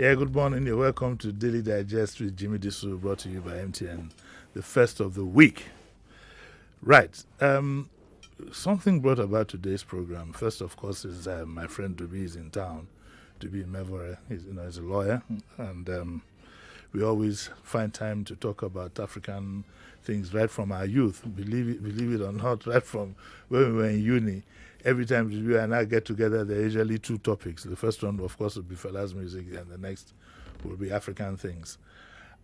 Yeah, good morning. You're welcome to Daily Digest with Jimi Disu, brought to you by MTN, the first of the week. Right. Something brought about today's program. First, of course, is my friend Dubi is in town. Dubi Mevore, he's a lawyer, and we always find time to talk about African things right from our youth. Believe it or not, right from when we were in uni. Every time Dubi and I get together, there are usually two topics. The first one, of course, will be Fela's music, and the next will be African things.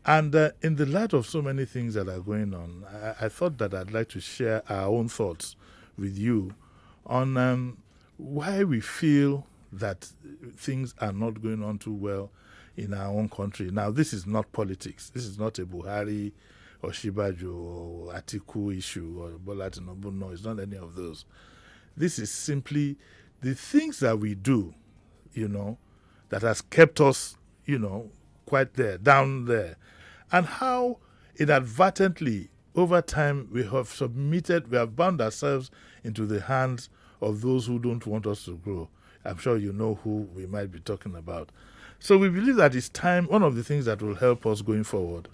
And in the light of so many things that are going on, I thought that I'd like to share our own thoughts with you on why we feel that things are not going on too well in our own country. Now, this is not politics. This is not a Buhari or Shibajo or Atiku issue or Bola Tinubu. No, it's not any of those. This is simply the things that we do, that has kept us, quite there, down there. And how inadvertently, over time, we have bound ourselves into the hands of those who don't want us to grow. I'm sure you know who we might be talking about. So we believe that it's time, one of the things that will help us going forward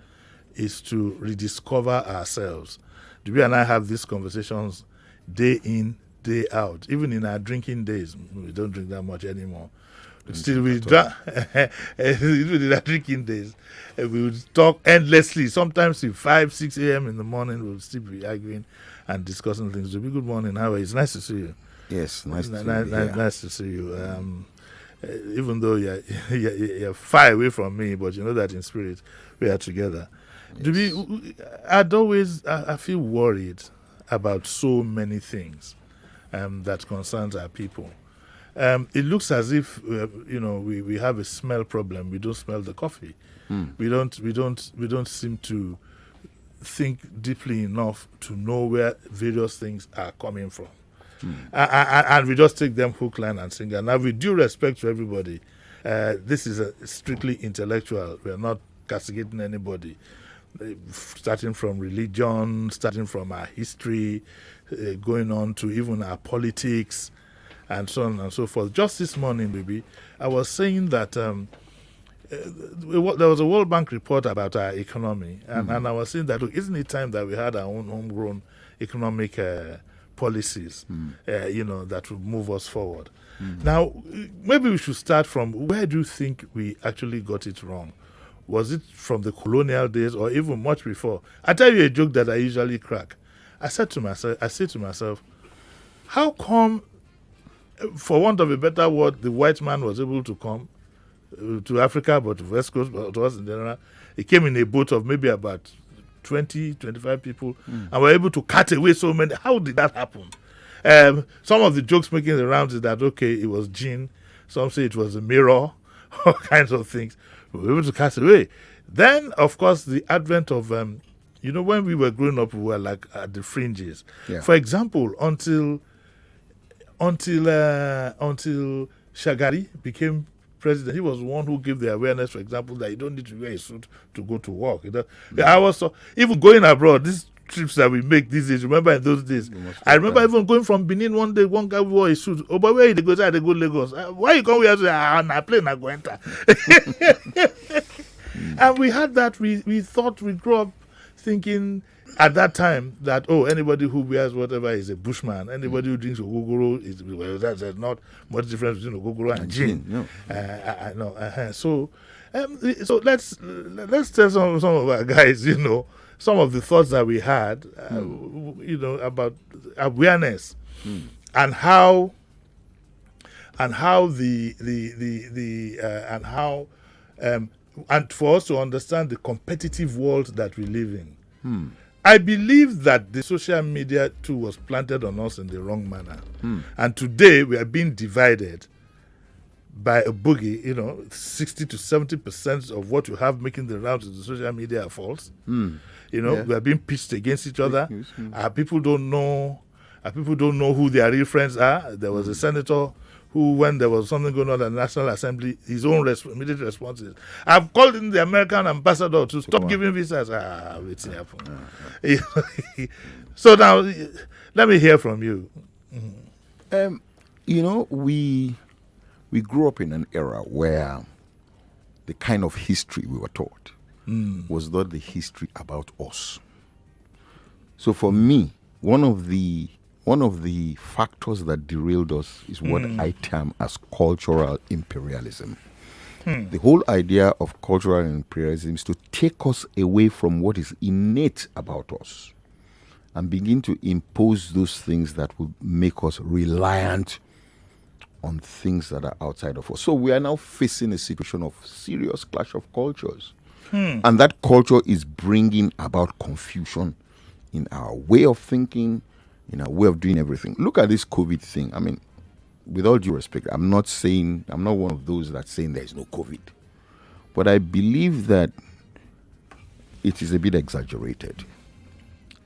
is to rediscover ourselves. Dubi and I have these conversations day in, day out. Even in our drinking days, we don't drink that much anymore. Still, we drank. Even in our drinking days, we would talk endlessly. Sometimes till 5, 6 a.m. in the morning, we would still be arguing and discussing things. Dubi, good morning. How are you? It's nice to see you. Yes, nice to see you. Even though you're far away from me, but you know that in spirit we are together. Yes. I feel worried about so many things that concerns our people. It looks as if we have a smell problem. We don't smell the coffee. We don't seem to think deeply enough to know where various things are coming from. And we just take them hook, line, and sinker. Now, with due respect to everybody, this is strictly intellectual. We are not castigating anybody, starting from religion, starting from our history, going on to even our politics, and so on and so forth. Just this morning, baby, I was saying that there was a World Bank report about our economy, and I was saying that, look, isn't it time that we had our own homegrown economic policies, that will move us forward. Now, maybe we should start from, where do you think we actually got it wrong? Was it from the colonial days or even much before? I tell you a joke that I usually crack. I say to myself, how come, for want of a better word, the white man was able to come to Africa, but to West Coast, but to us in general? He came in a boat of maybe about 20, 25 people, and were able to cut away so many. How did that happen? Some of the jokes making the rounds is that, okay, it was gin. Some say it was a mirror, all kinds of things. We were able to cut away. Then, of course, the advent of, when we were growing up, we were like at the fringes. Yeah. For example, until Shagari became president, he was the one who gave the awareness, for example, that you don't need to wear a suit to go to work. I was even going abroad, these trips that we make these days, remember in those days, I remember even going from Benin one day, one guy wore a suit. Oh, but where they go? They go Lagos. Why you come here? I plane, I go enter. And we had that, we thought, we grew up thinking at that time that, anybody who wears whatever is a bushman. Anybody who drinks ogogoro there's not much difference between ogogoro and gin. No. I know. So let's tell some of our guys, some of the thoughts that we had, about awareness and how and for us to understand the competitive world that we live in. I believe that the social media too was planted on us in the wrong manner. And today we are being divided by a boogie. 60 to 70% of what you have making the rounds in the social media are false. We are being pitched against each other. Our people don't know who their real friends are. There was a senator who, when there was something going on at the National Assembly, his own immediate response is, I've called in the American ambassador to stop giving visas. It's happened. So now, let me hear from you. We grew up in an era where the kind of history we were taught was not the history about us. So for me, one of the factors that derailed us is what I term as cultural imperialism. The whole idea of cultural imperialism is to take us away from what is innate about us and begin to impose those things that will make us reliant on things that are outside of us. So we are now facing a situation of serious clash of cultures. And that culture is bringing about confusion in our way of thinking, in our way of doing everything. Look at this COVID thing. I mean, with all due respect, I'm not one of those that's saying there is no COVID. But I believe that it is a bit exaggerated.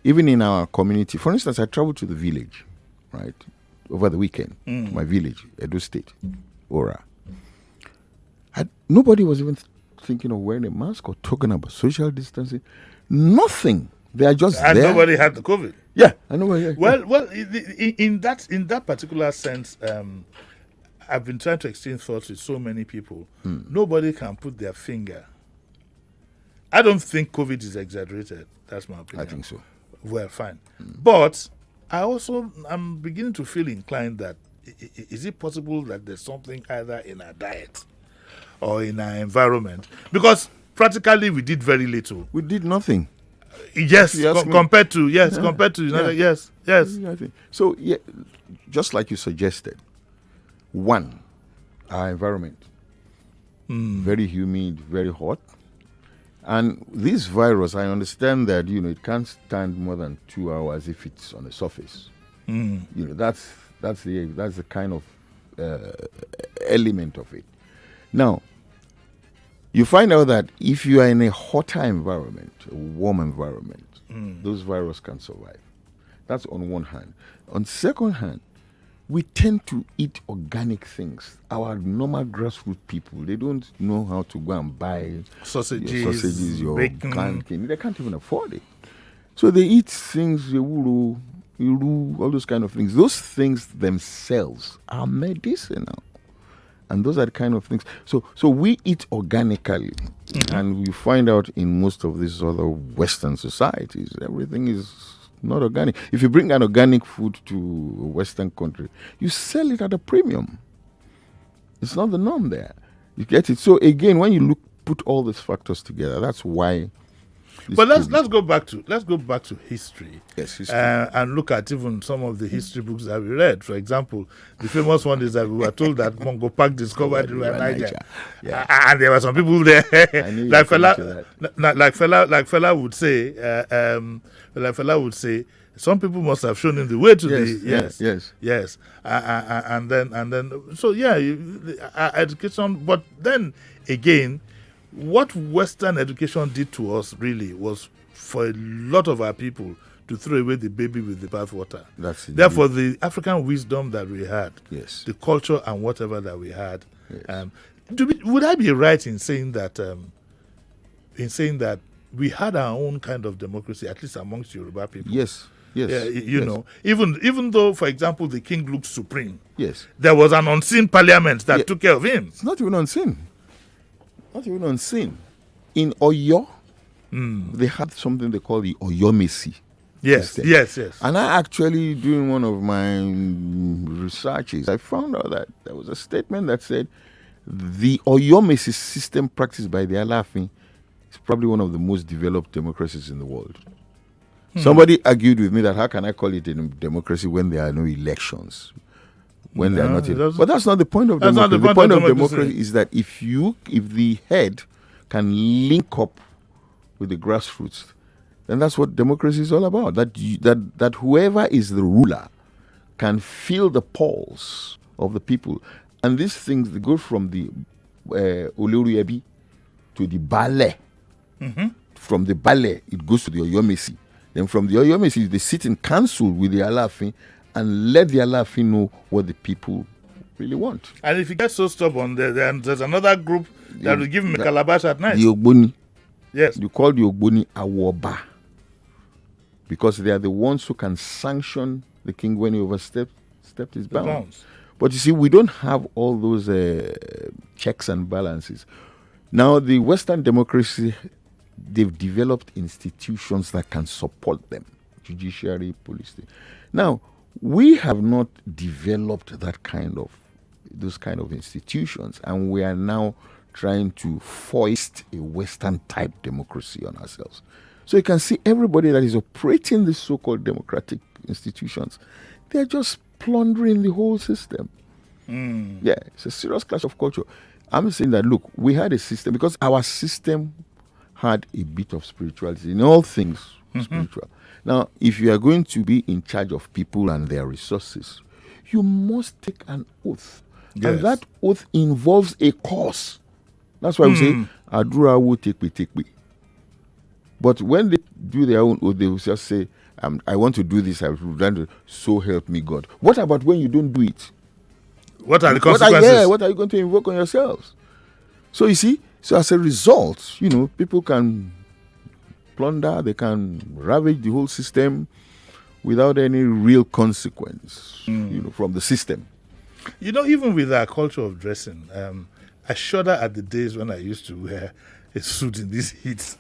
Even in our community, for instance, I traveled to the village, right, over the weekend, to my village, Edo State, Ora. Nobody was even thinking of wearing a mask or talking about social distancing. Nothing. They are just and there. nobody had the COVID. Yeah, I know. Yeah, Well, in that particular sense, I've been trying to exchange thoughts with so many people. Nobody can put their finger. I don't think COVID is exaggerated. That's my opinion. I think so. Well, fine. But I'm beginning to feel inclined that is it possible that there's something either in our diet or in our environment? Because practically we did very little. We did nothing. Yes, compared to United. Yes. So just like you suggested, one, our environment, very humid, very hot, and this virus, I understand that it can't stand more than 2 hours if it's on the surface. That's the kind of element of it. Now, you find out that if you are in a hotter environment, a warm environment, those viruses can survive. That's on one hand. On second hand, we tend to eat organic things. Our normal grassroots people, they don't know how to go and buy sausages, your bacon. Candy. They can't even afford it. So they eat things, all those kind of things. Those things themselves are medicinal. And those are the kind of things. So we eat organically. And we find out in most of these other Western societies, everything is not organic. If you bring an organic food to a Western country, you sell it at a premium. It's not the norm there. You get it? So again, when you put all these factors together, that's why. But let's go back to history. Yes, history. And look at even some of the history books that we read. For example, the famous one is that we were told that Mungo Park discovered the River Niger. Yeah. And there were some people there, like fella would say, some people must have shown him the way to yes. And then, so education. But then again, what Western education did to us really was for a lot of our people to throw away the baby with the bathwater. Therefore, the African wisdom that we had, the culture and whatever that we had, would I be right in saying that we had our own kind of democracy, at least amongst Yoruba people? Yes. You know, even though, for example, the king looked supreme, there was an unseen parliament that took care of him. It's not even unseen. In Oyo, they had something they call the Oyomesi. Yes. And I actually, during one of my researches, I found out that there was a statement that said the Oyomesi system practiced by the Alafin is probably one of the most developed democracies in the world. Somebody argued with me that how can I call it a democracy when there are no elections? When they are not but that's not the point of democracy. The point of democracy is that if the head can link up with the grassroots, then that's what democracy is all about. That whoever is the ruler can feel the pulse of the people. And these things, they go from the Oloriyebi to the Bale. From the Bale, it goes to the Oyomesi. Then from the Oyomesi, they sit in council with the Alafin and let the Alafin know what the people really want. And if he gets so stubborn, there's another group that will give him a calabash at night. The Ogboni. Yes. You call the Ogboni Awoba. Because they are the ones who can sanction the king when he overstepped his bounds. But you see, we don't have all those checks and balances. Now, the Western democracy, they've developed institutions that can support them, judiciary, police. Now, we have not developed those kind of institutions, and we are now trying to foist a Western type democracy on ourselves. So you can see everybody that is operating the so-called democratic institutions, they're just plundering the whole system. Yeah, it's a serious clash of culture. I'm saying that, look, we had a system, because our system had a bit of spirituality in all things spiritual. Now, if you are going to be in charge of people and their resources, you must take an oath. Yes. And that oath involves a cause. That's why we say, Adura will take me. But when they do their own oath, they will just say, I want to do this, I will do that, so help me God. What about when you don't do it? What are the consequences? What are you going to invoke on yourselves? So you see, as a result, people can plunder, they can ravage the whole system without any real consequence, from the system. Even with our culture of dressing, I shudder at the days when I used to wear a suit in these heats.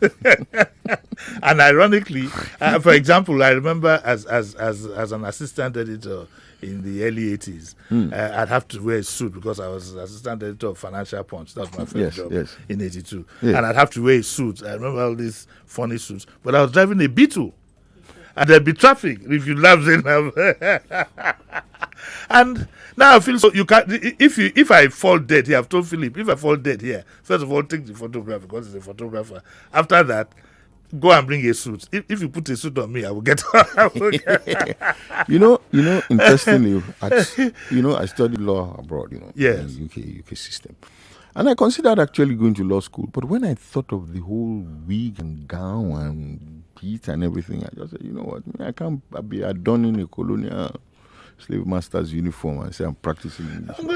And ironically, for example, I remember as an assistant editor in the early 80s, I'd have to wear a suit because I was assistant editor of Financial Punch. That was my first job in 82. Yeah. And I'd have to wear a suit. I remember all these funny suits. But I was driving a Beetle. And there'd be traffic if you laugh enough. And now I feel so you can't. If I fall dead here, I've told Philip, if I fall dead here, first of all, take the photograph because he's a photographer. After that, go and bring a suit. If you put a suit on me, I will get. Interestingly, I studied law abroad. Yes. In the UK system, and I considered actually going to law school. But when I thought of the whole wig and gown and beat and everything, I just said, you know what? I can't be adorning a colonial slave master's uniform and say I'm practicing apart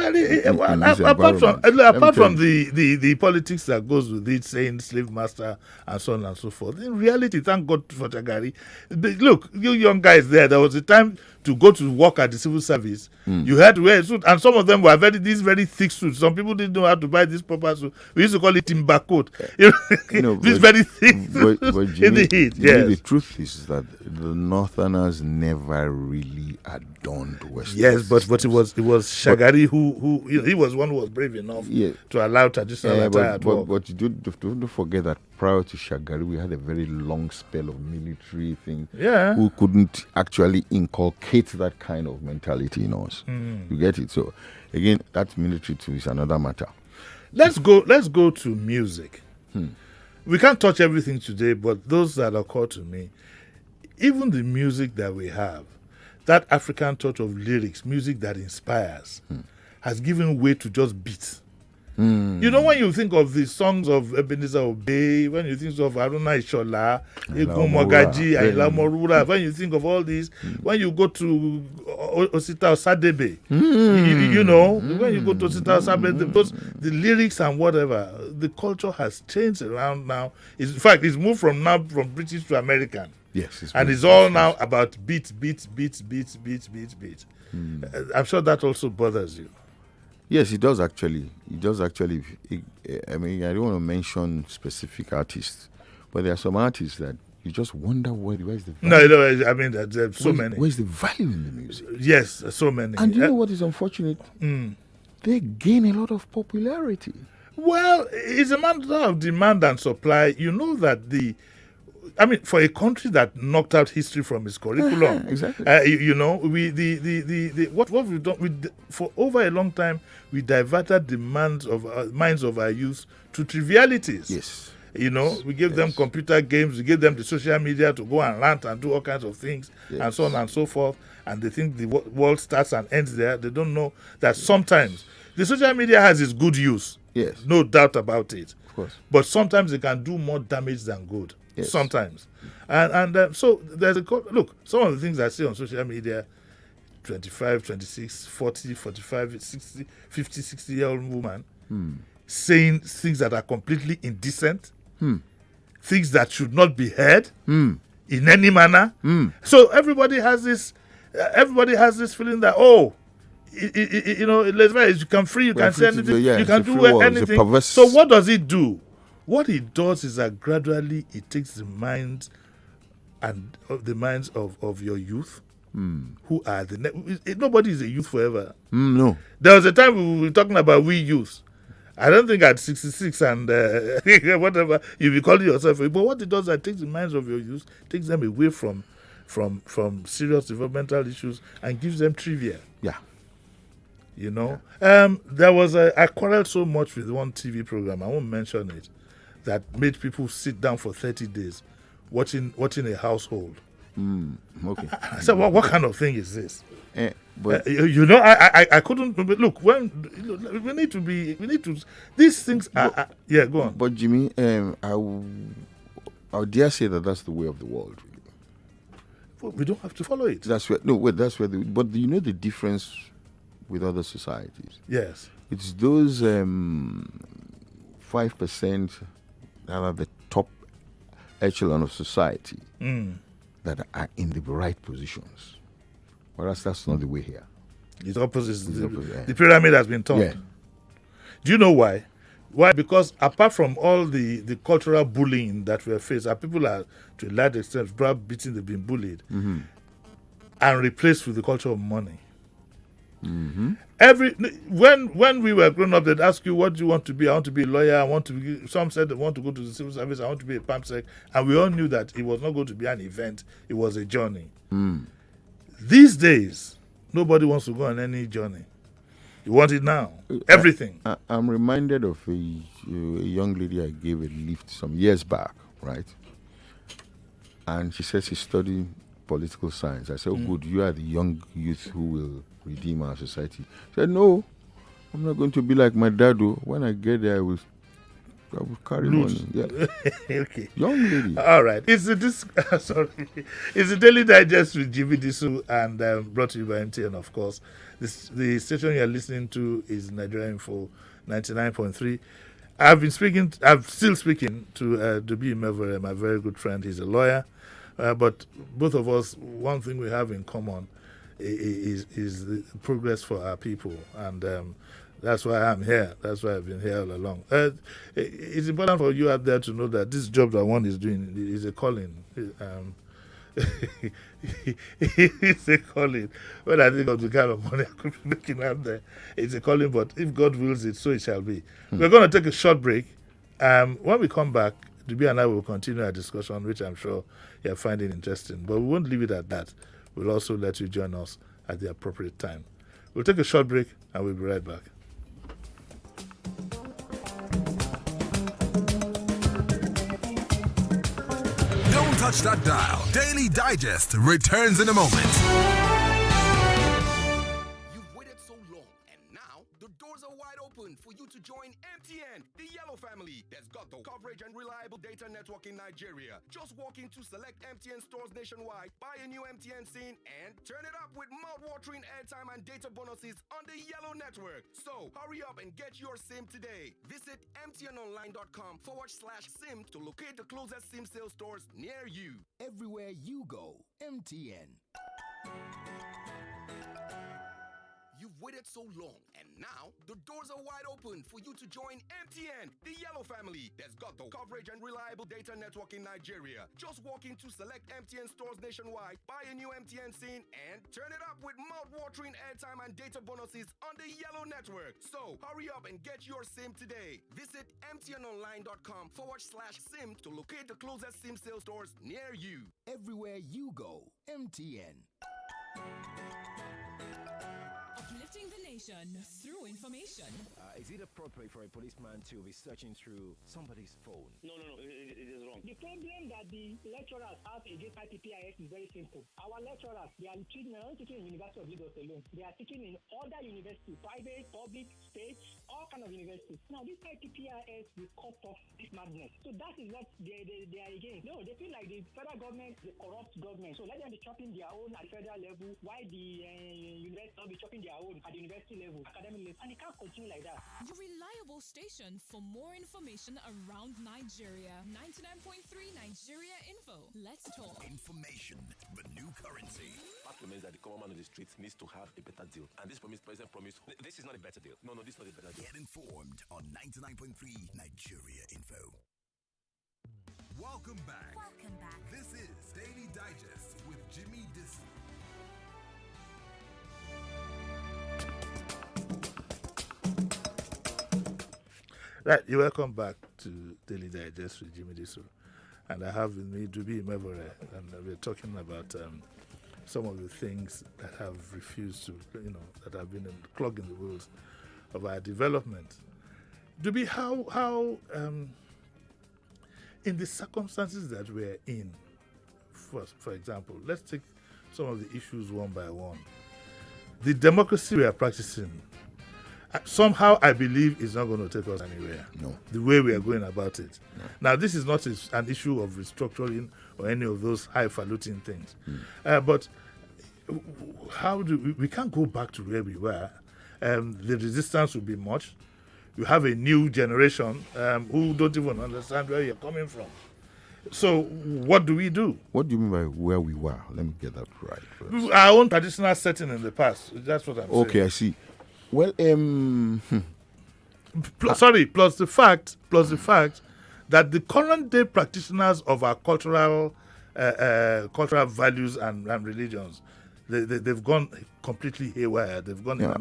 from the politics that goes with it, saying slave master and so on and so forth. In reality, thank God for Tagari. Look, you young guys there was a time to go to work at the civil service. You had to wear a suit, and some of them were these very thick suits. Some people didn't know how to buy this proper suit. We used to call it timber coat. This very thick in the heat. Yes. The truth is that the Northerners never really adorned Western. Yes, but it was Shagari who he was one who was brave enough to allow traditional attire at work. But you don't forget that prior to Shagari, we had a very long spell of military thing. Yeah. Who couldn't actually inculcate that kind of mentality in us. You get it? So again, that military too is another matter. Let's go to music. We can't touch everything today, but those that occur to me, even the music that we have, that African touch of lyrics, music that inspires, has given way to just beats. When you think of the songs of Ebenezer Obey, when you think of Haruna Ishola, Egun Mogaji, Ayinla Omowura, when you think of all these, when you go to Osita Osadebe, when you go to Osita Osadebe, because the lyrics and whatever, the culture has changed around now. In fact, it's moved from British to American. Yes, and it's all now about beats. I'm sure that also bothers you. Yes, it does actually. I mean, I don't want to mention specific artists, but there are some artists that you just wonder where's the value. No, I mean, there's so many. Where's the value in the music? Yes, so many. And you know what is unfortunate? They gain a lot of popularity. Well, it's a matter of demand and supply. You know that for a country that knocked out history from its curriculum, exactly. What we've done, for over a long time, we diverted the minds of our youth to trivialities. Yes. We gave them computer games, we gave them the social media to go and rant and do all kinds of things, and so on and so forth. And they think the world starts and ends there. They don't know that sometimes the social media has its good use. Yes. No doubt about it. Of course. But sometimes it can do more damage than good. Yes. Sometimes. And so there's look, some of the things I see on social media, 25, 26, 40, 45, 60, 50, 60-year-old woman saying things that are completely indecent, things that should not be heard in any manner. So everybody has this feeling that, let's say you can free, you Well, can say free to anything, do, yeah, you can it's a do free world, it's a anything. perverse- So what does it do? What it does is that gradually it takes the minds and the minds of your youth, who are nobody is a youth forever. No. There was a time we were talking about we youth. I don't think at 66 and whatever you be calling yourself, but what it does is it takes the minds of your youth, takes them away from serious developmental issues and gives them trivia. Yeah. There was I quarreled so much with one TV program, I won't mention it, that made people sit down for 30 days watching a household. Okay. I said, what kind of thing is this? But I couldn't look when we need to these things are yeah, go on. But Jimmy, I would dare say that that's the way of the world. Really. We don't have to follow it. That's where but you know the difference with other societies. Yes. It's those 5% that are the top echelon of society that are in the right positions. Whereas that's not the way here. It's opposite. It's opposite. The pyramid has been turned. Yeah. Do you know why? Why? Because apart from all the cultural bullying that we have faced, our people are to a large extent browbeaten, they've been bullied and replaced with the culture of money. When we were growing up, they'd ask you, what do you want to be? I want to be a lawyer. I want to be, some said they want to go to the civil service. I want to be a PAMSEC. And we all knew that it was not going to be an event. It was a journey. These days, nobody wants to go on any journey. You want it now. Everything. I'm reminded of a young lady I gave a lift some years back, right? And she says she's studying political science. I said, oh, good, you are the young youth who will redeem our society. She said, no, I'm not going to be like my dad. When I get there, I will carry money. Yeah. Okay. Young lady. All right. It's the Daily Digest with Jimi Disu and brought to you by MTN, of course. The station you're listening to is Nigeria Info 99.3. I'm still speaking to Dubi Mevere, my very good friend. He's a lawyer. But both of us, one thing we have in common is the progress for our people. And that's why I'm here. That's why I've been here all along. It's important for you out there to know that this job that one is doing is a calling. It's a calling. When I think of the kind of money I could be making out there, it's a calling, but if God wills it, so it shall be. We're going to take a short break. When we come back, Dubi and I will continue our discussion, which I'm sure you're finding interesting. But we won't leave it at that. We'll also let you join us at the appropriate time. We'll take a short break and we'll be right back. Don't touch that dial. Daily Digest returns in a moment. You've waited so long, and now the doors are wide open for you to join MTN, the yellow family that's got the coverage and reliable data network in Nigeria. Just walk into select MTN stores nationwide, buy a new MTN SIM, and turn it up with mouth-watering airtime and data bonuses on the yellow network. So hurry up and get your SIM today. Visit mtnonline.com/SIM to locate the closest SIM sales stores near you. Everywhere you go, MTN. You've waited so long, and now the doors are wide open for you to join MTN, the yellow family that's got the coverage and reliable data network in Nigeria. Just walk into select MTN stores nationwide, buy a new MTN SIM, and turn it up with mouth-watering airtime and data bonuses on the yellow network. So hurry up and get your SIM today. Visit mtnonline.com/SIM to locate the closest SIM sales stores near you. Everywhere you go, MTN. Uplifting the nation through information. Is it appropriate for a policeman to be searching through somebody's phone? No, it is wrong. The problem that the lecturers have against IPPIS is very simple. Our lecturers, they are teaching in University of Lagos alone. They are teaching in other universities, private, public, state, all kind of universities. Now, this IPPIS will cut off this madness. So that is what they are against. No, they feel like the federal government is a corrupt government. So let them be chopping their own at federal level, while the university will be chopping their own at the university university level, academic level, and it can't continue like that. Your reliable station for more information around Nigeria. 99.3 Nigeria Info. Let's talk. Information, the new currency. Fact remains that the common man on the streets needs to have a better deal. And this president promised, this is not a better deal. No, this is not a better deal. Get informed on 99.3 Nigeria Info. Welcome back. Welcome back. This is Daily Digest with Jimi Disu. Right, you're welcome back to Daily Digest with Jimi Disu. And I have with me Dubi Mevore, and we're talking about some of the things that have refused to, that have been clogging the wheels of our development. Dubi, how in the circumstances that we're in, for example, let's take some of the issues one by one. The democracy we are practicing, somehow I believe is not going to take us anywhere. No. The way we are going about it. No. Now, this is not an issue of restructuring or any of those highfalutin things. But how do we can't go back to where we were. The resistance will be much. You have a new generation who don't even understand where you're coming from. So what do we do? What do you mean by where we were? Let me get that right first. Our own traditional setting in the past. That's what I'm saying. Okay, I see. Well, plus the fact that the current day practitioners of our cultural values and religions, they've gone completely haywire. They've gone in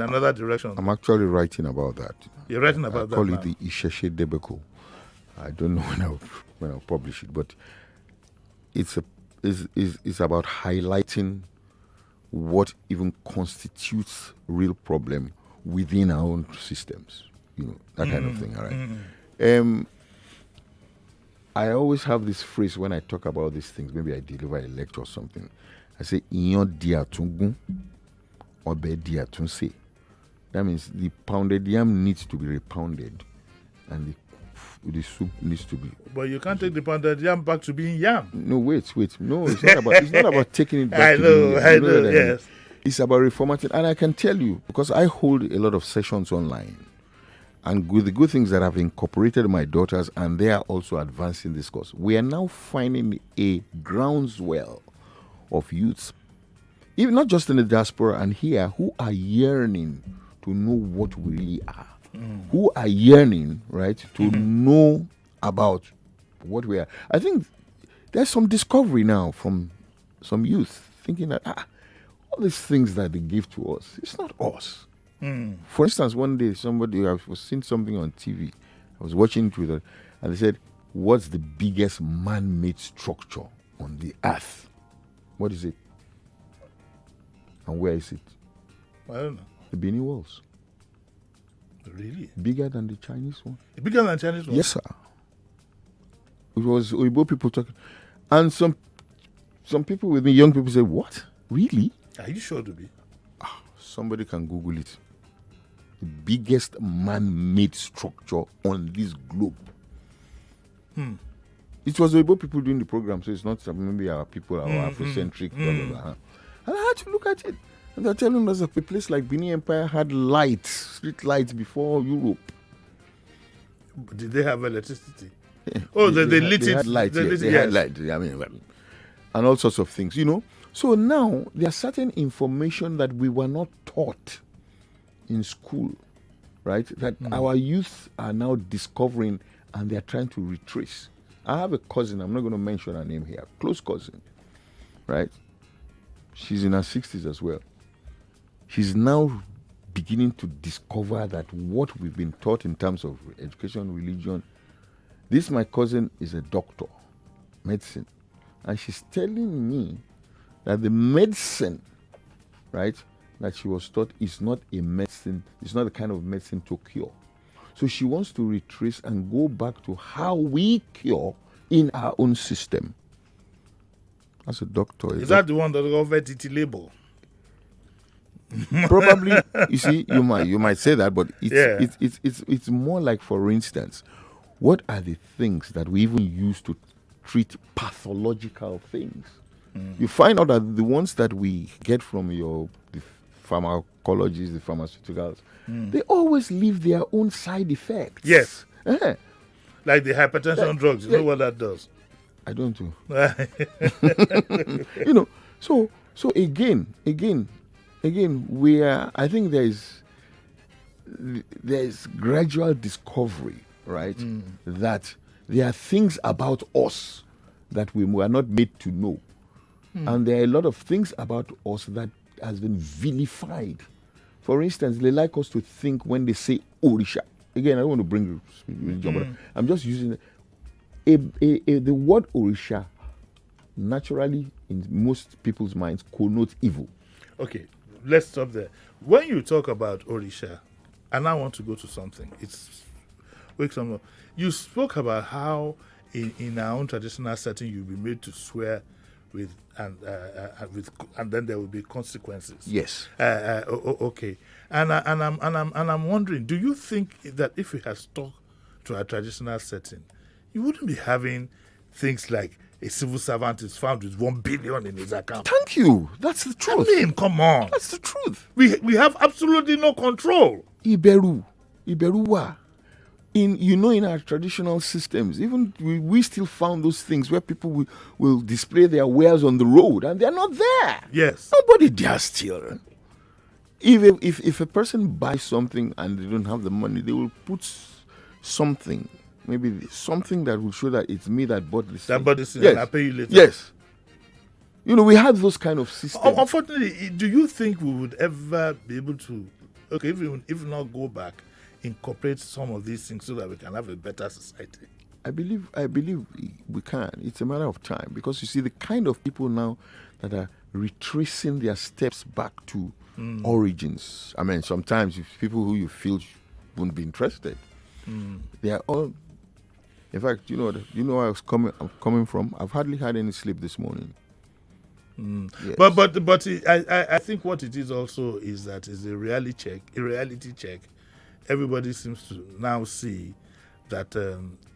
another direction. I'm actually writing about that. You're writing about I call that it the Isheshe debacle. I don't know when I'll publish it, but it's about highlighting what even constitutes real problem within our own systems, that kind of thing. All right. I always have this phrase when I talk about these things. Maybe I deliver a lecture or something. I say, "Iyan dia tungun, obe dia tunse." That means the pounded yam needs to be repounded, and the soup needs to be. But you can't take the pounded yam back to being yam. No, wait. No, it's not about taking it back. I know. Yes. It's about reformatting, and I can tell you because I hold a lot of sessions online, and with the good things that I've incorporated my daughters, and they are also advancing this course. We are now finding a groundswell of youths, even not just in the diaspora and here, who are yearning to know what we really are. Who are yearning, right, to know about what we are. I think there's some discovery now from some youth thinking that all these things that they give to us, it's not us. For instance, one day I was seeing something on TV. I was watching it with her, and they said, "What's the biggest man-made structure on the earth?" What is it? And where is it? I don't know. The Benin Walls. Really? Bigger than the Chinese one? Bigger than the Chinese one? Yes, sir. It was Oyibo people talking. And some people with me, young people, say, "What? Really?" Are you sure to be? Somebody can Google it. The biggest man-made structure on this globe. It was Oyibo people doing the program, so it's not maybe our people, our Afrocentric, blah, blah, blah. And I had to look at it. And they're telling us that a place like Benin Empire had street lights before Europe. Did they have electricity? Oh, they lit it. They had lights. They had lights. I mean, and all sorts of things, So now there are certain information that we were not taught in school, right? That our youth are now discovering, and they are trying to retrace. I have a cousin. I'm not going to mention her name here. Close cousin, right? She's in her 60s as well. She's now beginning to discover that what we've been taught in terms of education, religion. This, my cousin, is a doctor, medicine. And she's telling me that the medicine, right, that she was taught is not a medicine, it's not the kind of medicine to cure. So she wants to retrace and go back to how we cure in our own system. As a doctor. Is that the one that got VTT label? Probably, you see, you might say that, but it's more like, for instance, what are the things that we even use to treat pathological things? You find out that the ones that we get from the pharmacologists, the pharmaceuticals, they always leave their own side effects. Yes. Eh, Like the hypertension drugs, you know what that does? I don't know. You know, so again, I think there's gradual discovery, right? That there are things about us that we were not made to know. And there are a lot of things about us that has been vilified. For instance, they like us to think when they say Orisha. Again, I don't want to bring religion, but I'm just using the word Orisha naturally in most people's minds connotes evil. Okay, let's stop there. When you talk about Orisha, and I want to go to something, wake some up. You spoke about how in our own traditional setting you'll be made to swear with and then there will be consequences. Yes. Okay, and I'm wondering, do you think that if we had stuck to our traditional setting, you wouldn't be having things like a civil servant is found with 1 billion in his account? Thank you. That's the I truth. mean, come on. That's the truth. We have absolutely no control. Iberuwa. In our traditional systems, even we still found those things where people will display their wares on the road and they're not there. Yes. Nobody dares steal. If a person buys something and they don't have the money, they will put something, maybe something that will show that it's me that bought this. That bought this thing Yes. and I'll pay you later. Yes. We have those kind of systems. Unfortunately, do you think we would ever be able to, okay, if not go back, incorporate some of these things so that we can have a better society? I believe we can. It's a matter of time, because you see the kind of people now that are retracing their steps back to origins. I mean, sometimes if people who you feel wouldn't be interested, they are all. In fact, you know where I'm coming from. I've hardly had any sleep this morning. Yes. But I think what it is also is that it's a reality check. Everybody seems to now see that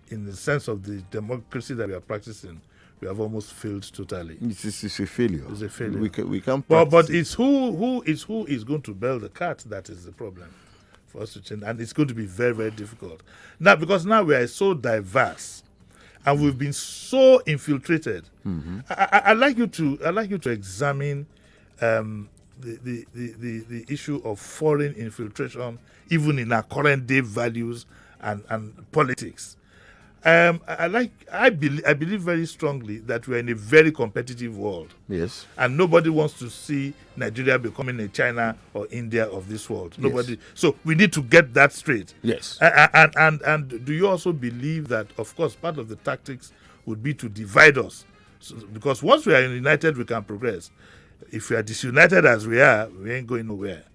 in the sense of the democracy that we are practicing, we have almost failed totally. It's a failure. It's a failure. We can't. But it's who is going to bail the cat that is the problem for us to change, and it's going to be very, very difficult now, because now we are so diverse and we've been so infiltrated. I like you to examine the issue of foreign infiltration, even in our current day values and politics. I believe very strongly that we are in a very competitive world. Yes. And nobody wants to see Nigeria becoming a China or India of this world. Nobody. So we need to get that straight. Yes. And do you also believe that, of course, part of the tactics would be to divide us? So, because once we are united, we can progress. If we are disunited as we are, we ain't going nowhere.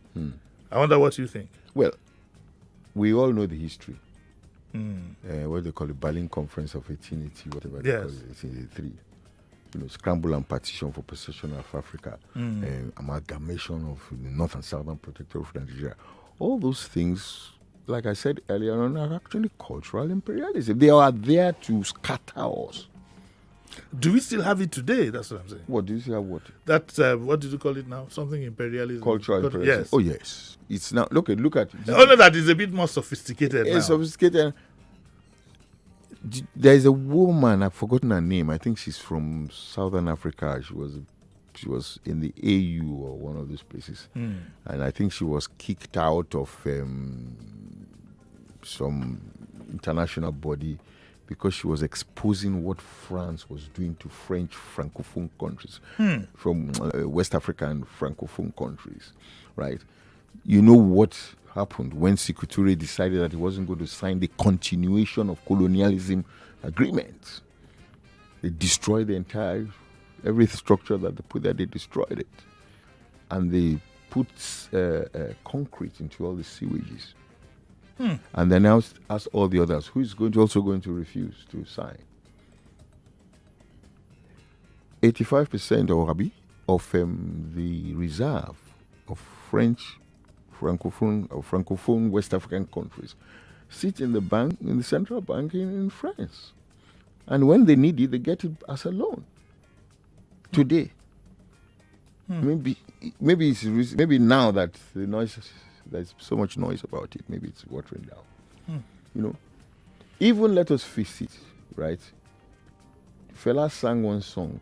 I wonder what you think. Well, we all know the history. What they call the Berlin Conference of 1880, whatever they call it, 1883. Scramble and partition for possession of Africa, amalgamation of the North and Southern Protectorate of Nigeria. All those things, like I said earlier on, are actually cultural imperialism. They are there to scatter us. Do we still have it today? That's what I'm saying. What do you still have? What? That what did you call it now? Something imperialism. Cultural imperialism. Yes. Oh yes. It's now. Look at. Only that is a bit more sophisticated now. It's sophisticated. There is a woman, I've forgotten her name. I think she's from Southern Africa. She was in the AU or one of those places, and I think she was kicked out of some international body because she was exposing what France was doing to French Francophone countries, from West Africa and Francophone countries, right? You know what happened when Sékou Touré decided that he wasn't going to sign the continuation of colonialism agreement? They destroyed every structure that they put there, they destroyed it. And they put concrete into all the sewages. And then now ask all the others, who is also going to refuse to sign? 85% of the reserve of French Francophone West African countries sit in the central bank in France. And when they need it, they get it as a loan. Today. Maybe now that the noise, there's so much noise about it, maybe it's watering down. You know, even let us face it, right? Fela sang one song,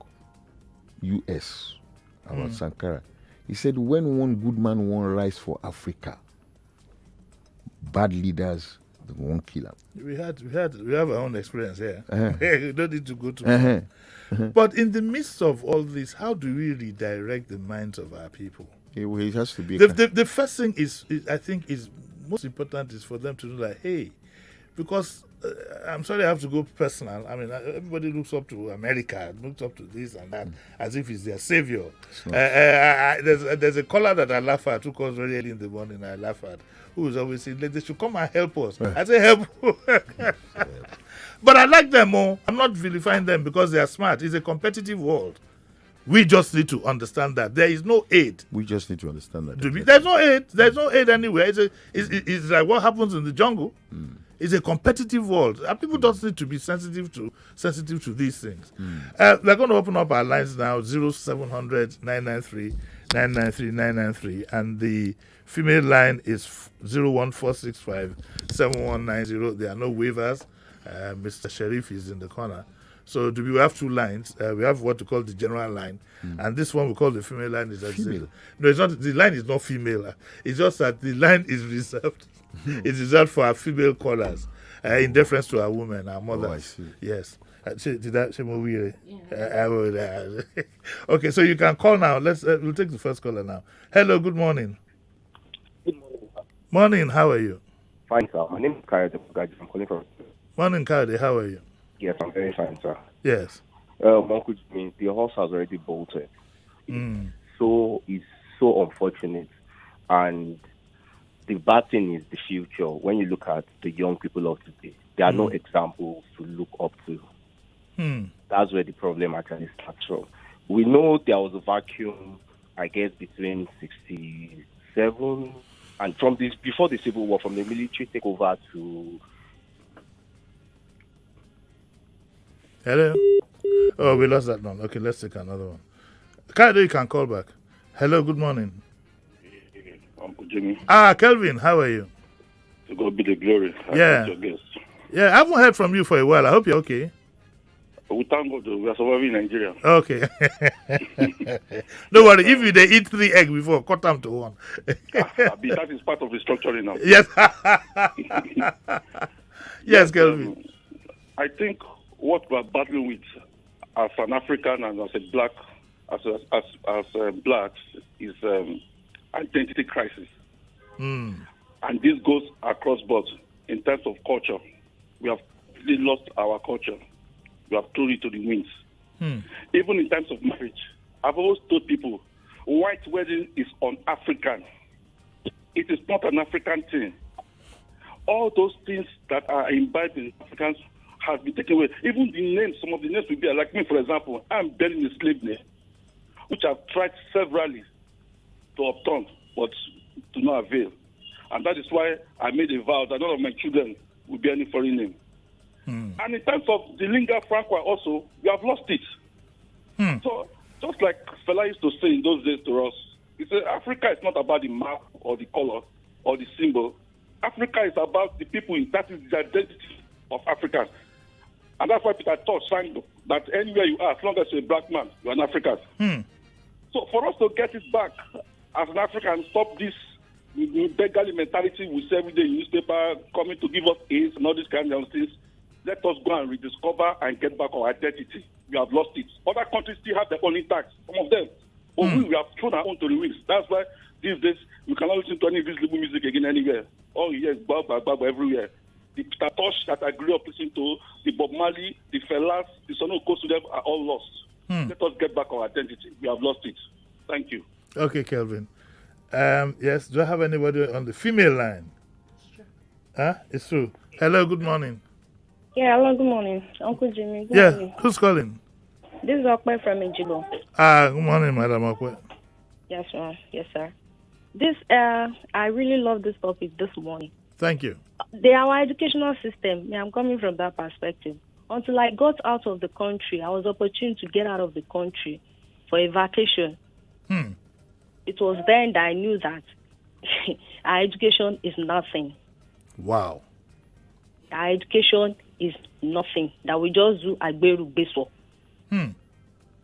US, about Sankara. He said, when one good man won't rise for Africa, bad leaders they won't kill him. We have our own experience here. We don't need to go to. But in the midst of all this, how do we redirect the minds of our people? It has to be. The first thing is I think is most important is for them to know that, hey, because I'm sorry I have to go personal. I mean, everybody looks up to America, looks up to this and that as if it's their savior. There's a caller that I laugh at who calls very early in the morning. I laugh at, who is always saying they should come and help us. I say help. But I like them more. I'm not vilifying them because they are smart. It's a competitive world. We just need to understand that there is no aid. We just need to understand that. There's no aid. There's no aid anywhere. It's like what happens in the jungle. It's a competitive world. And people just need to be sensitive to these things. We're going to open up our lines now, 0700 993 993 993, and the female line is 01465 7190. There are no waivers. Mr. Sheriff is in the corner. So we have two lines. We have what we call the general line, and this one we call the female line. Female? No, it's not. The line is not female. It's just that the line is reserved. It's reserved for our female callers, in deference to our women, our mothers. Oh, I see. Yes. Did that say more? Okay, so you can call now. We'll take the first caller now. Hello, good morning. Good morning. Morning. How are you? Fine, sir. My name is Kayode. I'm calling from. Morning, Kayode. How are you? Yes, I'm very fine, sir. Yes. Uncle Jimmy, the horse has already bolted. So it's so unfortunate. And the bad thing is the future. When you look at the young people of today, there are no examples to look up to. That's where the problem actually starts from. We know there was a vacuum, I guess, between 67 and from this before the Civil War, from the military takeover to. Hello? Oh, we lost that one. Okay, let's take another one. Kayode, you can call back. Hello, good morning. Uncle Jimmy. Kelvin, how are you? To God be the glory. Yeah. Your guest. Yeah, I haven't heard from you for a while. I hope you're okay. We thank God, we are surviving in Nigeria. Okay. Don't worry, if they eat 3 eggs before, cut them to 1. That is part of restructuring now. Yes. Yes, Kelvin. I think what we're battling with as an African and as a black, as blacks, is identity crisis. And this goes across board in terms of culture. We have really lost our culture. We have thrown it to the winds. Even in terms of marriage, I've always told people, white wedding is un-African. It is not an African thing. All those things that are imbibed in Africans has been taken away. Even the names, some of the names will be like me, for example. I'm bearing a slave name, which I've tried severally to obtain, but to no avail. And that is why I made a vow that none of my children will bear any foreign name. And in terms of the lingua franca also, we have lost it. So just like Fela used to say in those days to us, he said, Africa is not about the map or the color or the symbol. Africa is about the people. That is the identity of Africans. And that's why Peter Tosh sang that anywhere you are, as long as you're a black man, you're an African. So for us to get it back as an African, stop this beggarly mentality we see every day in newspaper, coming to give us AIDS and all these kinds of things, let us go and rediscover and get back our identity. We have lost it. Other countries still have their own intact, some of them. But we have thrown our own to the winds. That's why these days we cannot listen to any visible music again anywhere. Oh yes, baba everywhere. The Peter Tosh that I grew up listening to, the Bob Marley, the Fellas, the Son of them are all lost. Let us get back our identity. We have lost it. Thank you. Okay, Kelvin. Yes, do I have anybody on the female line? It's true. Hello, good morning. Yeah, hello, good morning. Uncle Jimmy. Good morning. Who's calling? This is Okwe from Ejibo. Good morning, Madam Okwe. Yes, ma'am. Yes, sir. I really love this topic this morning. Thank you. Our educational system, I'm coming from that perspective. Until I got out of the country, I was opportune to get out of the country for a vacation. It was then that I knew that our education is nothing. Wow. Our education is nothing. That we just do agberu beso.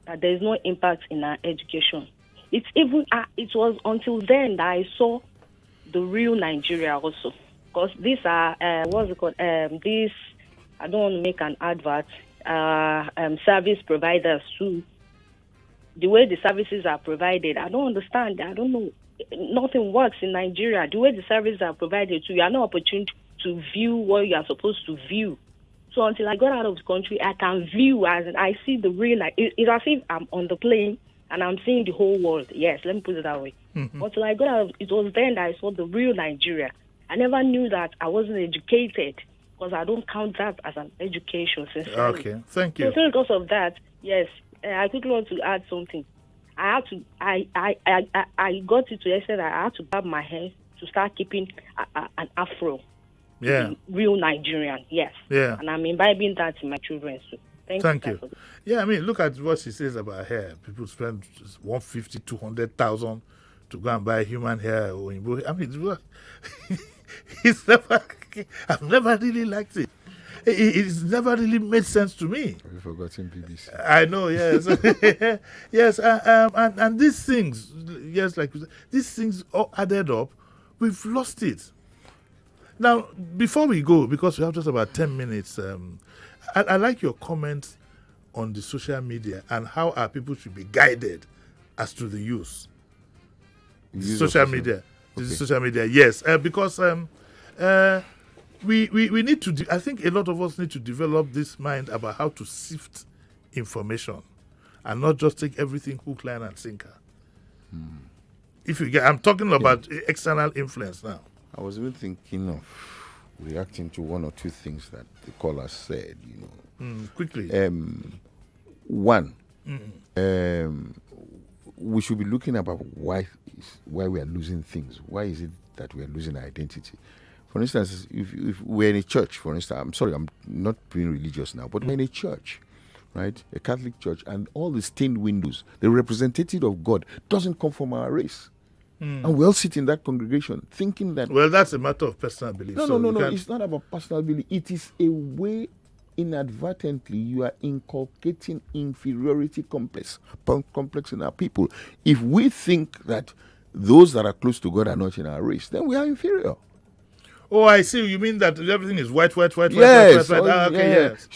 That there is no impact in our education. It's even. It was until then that I saw the real Nigeria also. Because these are what's it called? These, I don't want to make an advert. Service providers too. The way the services are provided, I don't understand. I don't know. Nothing works in Nigeria. The way the services are provided to you, are no opportunity to view what you are supposed to view. So until I got out of the country, I can view as I see the real. It's as if I'm on the plane and I'm seeing the whole world. Yes, let me put it that way. Until I got out, it was then that I saw the real Nigeria. I never knew that I wasn't educated because I don't count that as an education. Sincerely. Okay, thank you. So because of that, yes, I quickly want to add something. I had to. I got it to the extent that I had to barb my hair to start keeping an afro. Yeah. Real Nigerian, yes. Yeah. And I'm imbibing that in my children too. Thank you. Yeah, I mean, look at what she says about hair. People spend 150, 200,000 to go and buy human hair. I mean, it's never. I've never really liked it. It's never really made sense to me. Have you forgotten BBC? I know, yes. Yes, and these things, yes, like these things all added up, we've lost it. Now, before we go, because we have just about 10 minutes, I like your comments on the social media and how our people should be guided as to the use. Social media. Okay. Social media, yes. Because we need to, I think a lot of us need to develop this mind about how to sift information and not just take everything hook, line, and sinker. If you get, I'm talking about external influence now. I was even thinking of reacting to one or two things that the caller said, quickly. One, we should be looking about why we are losing things. Why is it that we are losing our identity? For instance, if we're in a church, for instance, I'm sorry, I'm not being religious now, but we're in a church, right? A Catholic church, and all the stained windows, the representative of God doesn't come from our race. And we all sit in that congregation thinking that... Well, that's a matter of personal belief. No. It's not about personal belief. It is a way, inadvertently, you are inculcating inferiority complex in our people. If we think that those that are close to God are not in our race, then we are inferior. Oh, I see. You mean that everything is white. Yes. Yes.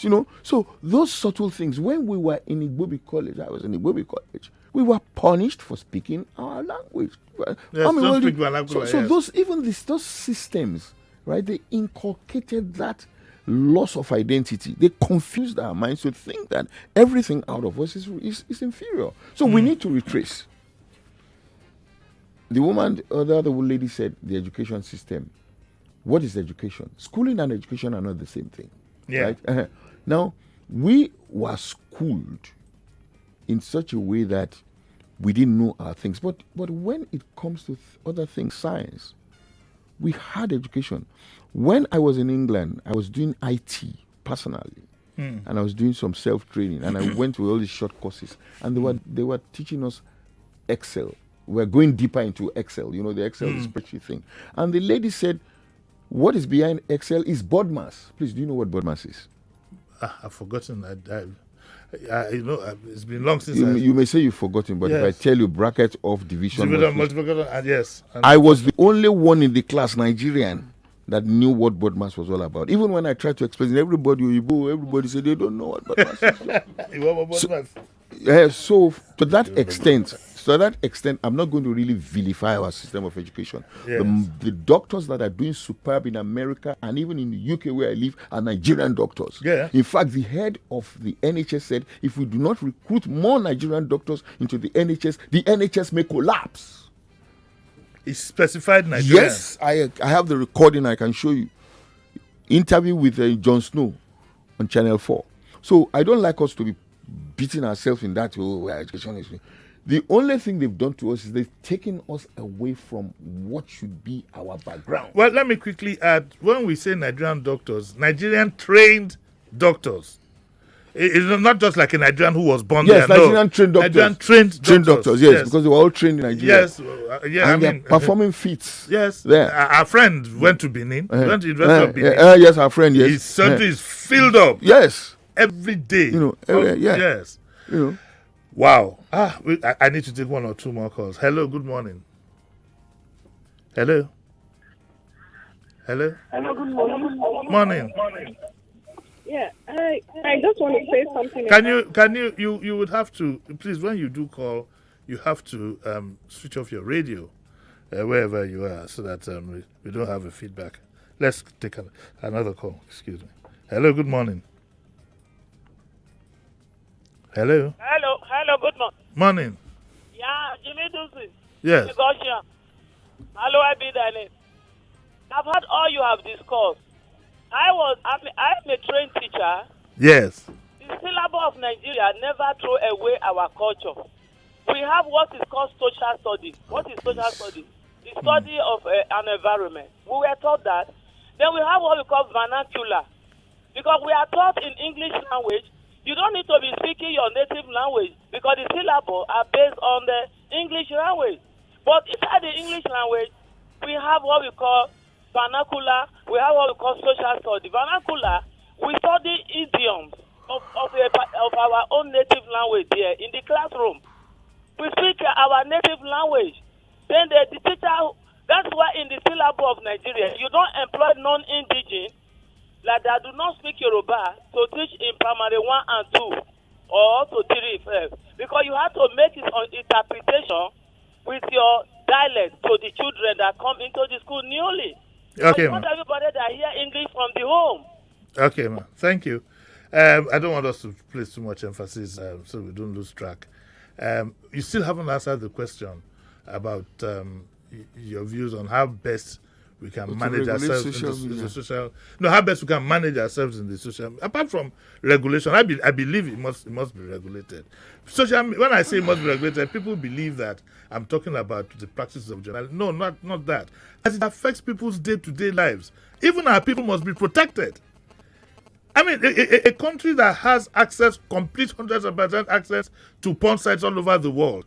So those subtle things, when we were in Igbobi College, I was in Igbobi College, we were punished for speaking our language. Yes, those systems, right? They inculcated that loss of identity. They confused our minds to think that everything out of us is inferior. So we need to retrace. The other lady said the education system. What is education? Schooling and education are not the same thing. Yeah. Right? Now, we were schooled in such a way that we didn't know our things. But when it comes to other things, science, we had education. When I was in England, I was doing IT personally. And I was doing some self-training. And I went to all these short courses. And they were teaching us Excel. We're going deeper into Excel. The Excel spreadsheet thing. And the lady said, what is behind Excel is BODMAS. Please, do you know what BODMAS is? I've forgotten. It's been long since. You may say you've forgotten, but if I tell you bracket of division, multiplication, and yes. I was the only one in the class, Nigerian, that knew what BODMAS was all about. Even when I tried to explain it, everybody said they don't know what BODMAS is. So to that extent, I'm not going to really vilify our system of education. Yes. The doctors that are doing superb in America and even in the UK where I live are Nigerian doctors. Yeah. In fact, the head of the NHS said, if we do not recruit more Nigerian doctors into the NHS may collapse. It's specified Nigerian. Yes, I have the recording. I can show you. Interview with Jon Snow on Channel 4. So I don't like us to be beating ourselves in that, where education is. The only thing they've done to us is they've taken us away from what should be our background. Well, let me quickly add, when we say Nigerian doctors, Nigerian trained doctors. It's not just like a Nigerian who was born Yes, there. Nigerian trained doctors. Nigerian trained doctors, yes, because they were all trained in Nigeria. Yes, and they're performing feats. Yes, there. Our friend went to Benin. Went to University of Benin. Yes, our friend. Yes, his center is filled up. Yes, every day. Yes. Wow. I need to take 1 or 2 more calls. Hello. Good morning. Hello. Hello. Good morning. Morning. Yeah, I just want to say something. Can you would have to, please, when you do call, you have to switch off your radio wherever you are, so that we don't have a feedback. Let's take another call. Excuse me. Hello. Good morning. Hello. Hello. Good morning. Morning. Yeah, Jimi Disu. Yes. Hello, I be thy name. I've heard all you have discussed. I'm a trained teacher. Yes. The syllabus of Nigeria never throw away our culture. We have what is called social study. What is social study? The study of an environment. We were taught that. Then we have what we call vernacular. Because we are taught in English language, you don't need to be speaking your native language because the syllables are based on the English language. But inside the English language, we have what we call vernacular, we have what we call social study. Vernacular, we study idioms of our own native language here in the classroom. We speak our native language. Then the teacher, that's why in the syllabus of Nigeria, you don't employ non-indigenous, like that do not speak Yoruba, to teach in primary 1 and 2, or to 3 first. Because you have to make it on interpretation with your dialect to the children that come into the school newly. Okay, not everybody that hear English from the home. Okay, ma'am. Thank you. I don't want us to place too much emphasis so we don't lose track. You still haven't answered the question about your views on how best we can manage ourselves in the social. No, how best we can manage ourselves in the social. Apart from regulation, I believe it must be regulated. When I say it must be regulated, people believe that I'm talking about the practices of journalism. No, not that. As it affects people's day-to-day lives, even our people must be protected. I mean, a country that has complete 100% access to porn sites all over the world.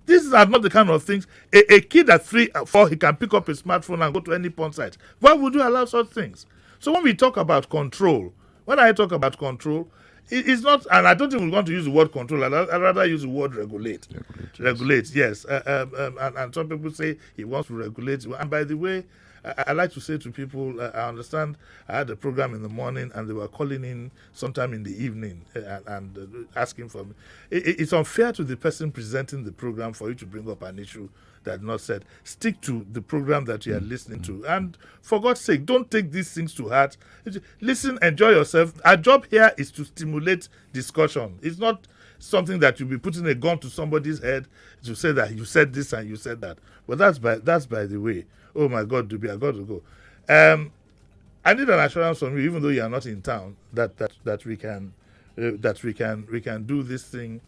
These are not the kind of things. A kid at 3 or 4, he can pick up a smartphone and go to any porn site. Why would you allow such things? So when we talk about control, it's not, and I don't even want to use the word control. I'd rather use the word regulate. Regulate, yes. And some people say he wants to regulate. And by the way, I like to say to people, I understand I had a program in the morning and they were calling in sometime in the evening and asking for me. It's unfair to the person presenting the program for you to bring up an issue that not said. Stick to the program that you are listening to. And for God's sake, don't take these things to heart. Listen, enjoy yourself. Our job here is to stimulate discussion. It's not something that you'll be putting a gun to somebody's head to say that you said this and you said that. But that's by the way. Oh my God, Dubi, I got to go. I need an assurance from you, even though you are not in town, that we can do this thing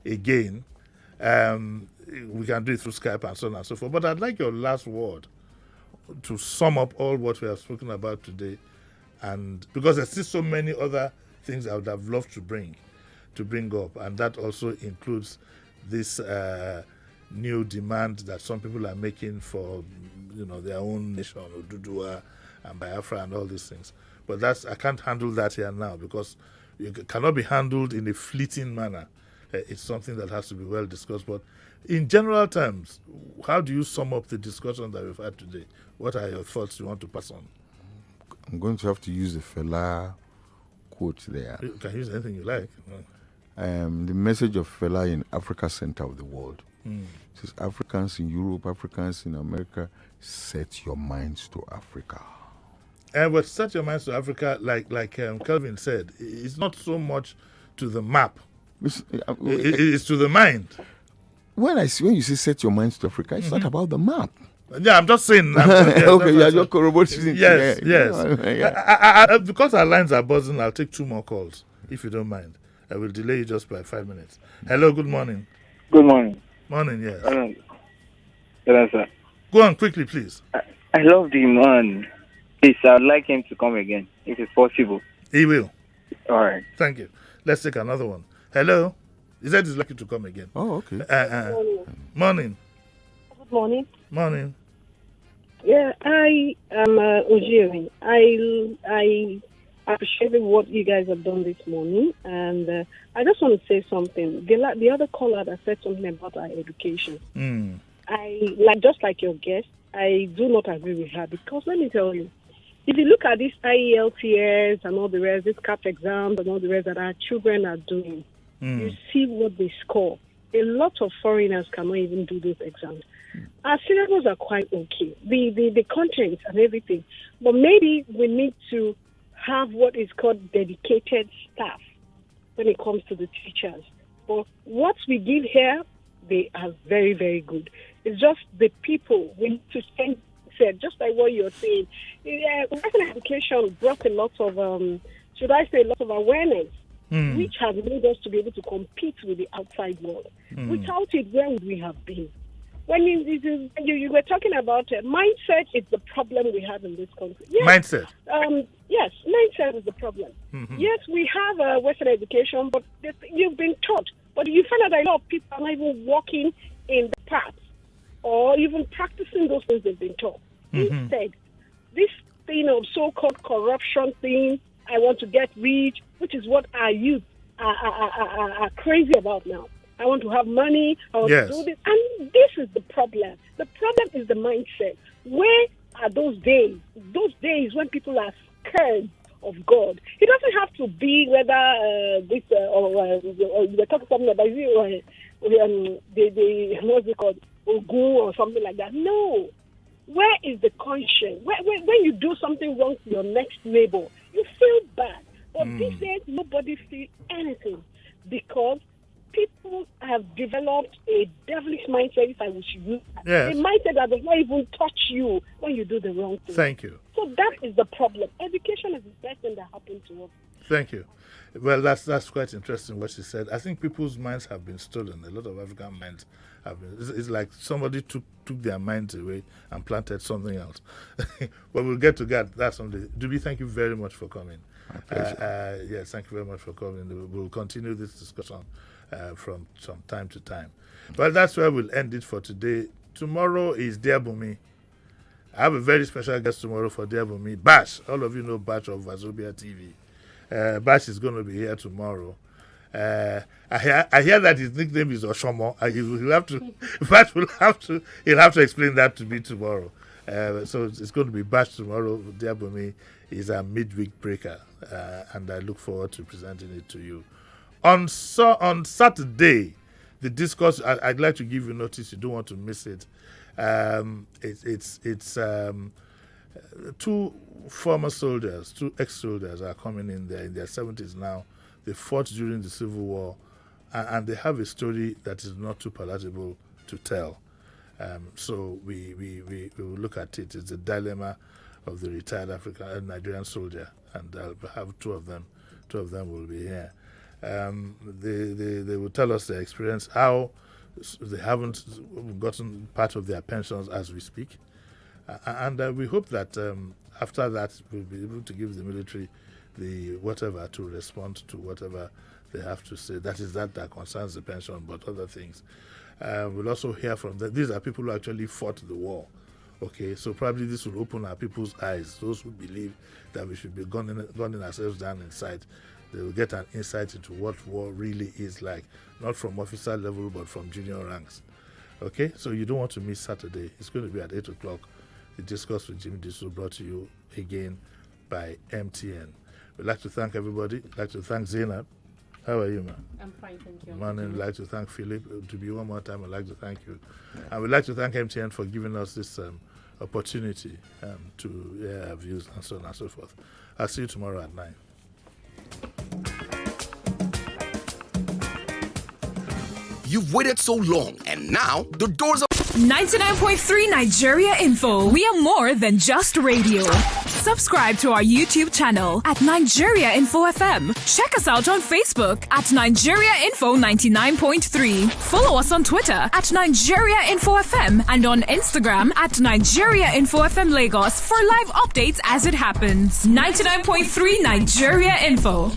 again. We can do it through Skype and so on and so forth. But I'd like your last word to sum up all what we have spoken about today, and because there's still so many other things I would have loved to bring up, and that also includes this new demand that some people are making for, their own nation, Oduduwa and Biafra and all these things. But I can't handle that here now because it cannot be handled in a fleeting manner. It's something that has to be well discussed. But in general terms, how do you sum up the discussion that we've had today? What are your thoughts you want to pass on? I'm going to have to use the Fela quote there. You can use anything you like. The message of Fela in Africa Center of the World. Mm. It says, Africans in Europe, Africans in America, set your minds to Africa. But set your minds to Africa, like Kelvin said, it's not so much to the map. It's to the mind. When you say set your minds to Africa, it's not about the map. Yeah, I'm just saying. Okay, you're just corroborating. Yes. Because our lines are buzzing, I'll take 2 more calls, if you don't mind. I will delay you just by 5 minutes. Hello, good morning. Good morning. Morning, yes. Hello, sir. Go on quickly, please. I love the man. Please, I'd like him to come again, if it's possible. He will. All right. Thank you. Let's take another one. Hello? He said he's lucky to come again. Oh, okay. Morning. Good morning. Morning. Yeah, I am Ojiri. I appreciate what you guys have done this morning, and I just want to say something. The other caller that said something about our education. Just like your guest, I do not agree with her, because let me tell you, if you look at these IELTS and all the rest, these CAP exams and all the rest that our children are doing, you see what they score. A lot of foreigners cannot even do those exams. Our syllables are quite okay, the content and everything, but maybe we need to have what is called dedicated staff when it comes to the teachers. But what we give here, they are very, very good. It's just the people we need to change. Just like what you're saying, Western education brought a lot of, a lot of awareness, which has made us to be able to compete with the outside world. Without it, where would we have been? When you were talking about mindset, it's the problem we have in this country. Yes, mindset. Yes, mindset is the problem. Yes, we have Western education, but you've been taught. But you find out that a lot of people are not even walking in the path or even practicing those things they've been taught. Instead, this thing of so-called corruption thing, I want to get rich, which is what our youth are crazy about now. I want to have money, I want to do this. And this is the problem. The problem is the mindset. Where are those days? Those days when people are scared of God. It doesn't have to be whether we were talking something about what's it called? Ogun or something like that. No. Where is the conscience? When you do something wrong to your next neighbor, you feel bad. But these days, nobody feels anything, because people have developed a devilish mindset, if I wish you use that. Yes. A mindset that does not even touch you when you do the wrong thing. Thank you. So that is the problem. Education is the best thing that happened to us. Thank you. Well, that's quite interesting what she said. I think people's minds have been stolen. A lot of African minds have been. It's like somebody took their minds away and planted something else. But we'll get to that someday. Dubi, thank you very much for coming. My pleasure. Yes, thank you very much for coming. We'll continue this discussion from time to time. Well, that's where we'll end it for today. Tomorrow is Dear Bumi. I have a very special guest tomorrow for Dear Bumi. Bash. All of you know Bash of Wazobia TV. Bash is going to be here tomorrow. I hear that his nickname is Oshomo. He'll have to explain that to me tomorrow. So it's going to be Bash tomorrow. Dear Bumi is a midweek breaker, and I look forward to presenting it to you. On Saturday, the discourse, I'd like to give you notice. You don't want to miss it. It's two former soldiers, two ex-soldiers are coming in there in their 70s now. They fought during the Civil War, and they have a story that is not too palatable to tell. So we will look at it. It's the dilemma of the retired Nigerian soldier, and I'll have two of them. Two of them will be here. They will tell us their experience, how they haven't gotten part of their pensions as we speak. And we hope that after that we'll be able to give the military the whatever to respond to whatever they have to say. That concerns the pension, but other things. We'll also hear from them. These are people who actually fought the war. Okay, so probably this will open our people's eyes. Those who believe that we should be gunning ourselves down inside, they will get an insight into what war really is like, not from officer level, but from junior ranks. Okay, so you don't want to miss Saturday. It's going to be at 8 o'clock. The discourse with Jimi Disu, brought to you again by MTN. We'd like to thank everybody. We'd like to thank Zainab. How are you, man? I'm fine, thank you. We'd like to thank Philip. To be one more time, I'd like to thank you. And we'd like to thank MTN for giving us this opportunity to hear our views and so on and so forth. I'll see you tomorrow at 9. You've waited so long, and now the doors are 99.3 Nigeria Info. We are more than just radio. Subscribe to our YouTube channel at Nigeria Info FM. Check us out on Facebook at Nigeria Info 99.3. Follow us on Twitter at Nigeria Info FM and on Instagram at Nigeria Info FM Lagos for live updates as it happens. 99.3 Nigeria Info.